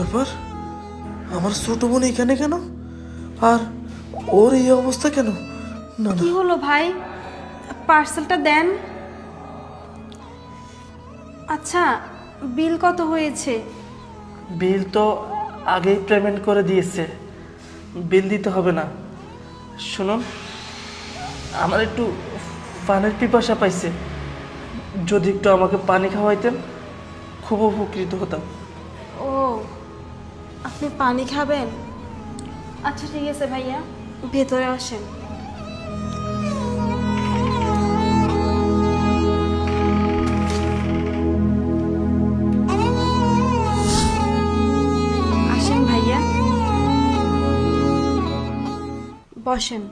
ব্যাপার? আমার ছোট বোন এখানে কেন? আর ওর এই অবস্থা কেন? না না, কি হলো ভাই, পার্সেলটা দেন। আচ্ছা, বিল কত হয়েছে? বিল তো আগেই পেমেন্ট করে দিয়েছে, বিল দিতে হবে না। শুনুন, আমার একটু পানির পিপাসা পাইছে, যদি একটু আমাকে পানি খাওয়াইতেন খুব উপকৃত হতাম। ও, আপনি পানি খাবেন? আচ্ছা ঠিক আছে ভাইয়া, ভেতরে আসেন। আসেন ভাইয়া, বসেন।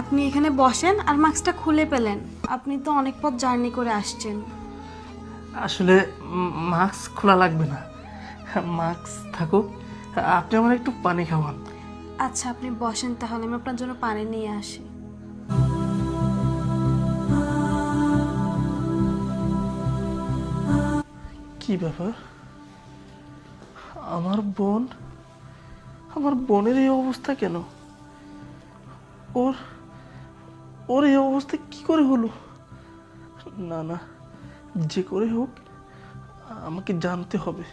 আপনি এখানে বসেন আর মাস্কটা খুলে পেলেন। আপনি তো অনেক পথ জার্নি করে আসছেন। আসলে মাস্ক খোলা লাগবে না, মাস্ক থাকুক, আপনি আমার একটু পানি খাওয়ান। আচ্ছা আপনি বসেন, তাহলে আমি আপনার জন্য পানি নিয়ে আসি। কি ব্যাপার? আমার বোন, আমার বোনের এই অবস্থা কেন? ওর ওর এই অবস্থা কি করে হলো? না না, যে করে হোক আমাকে জানতে হবে।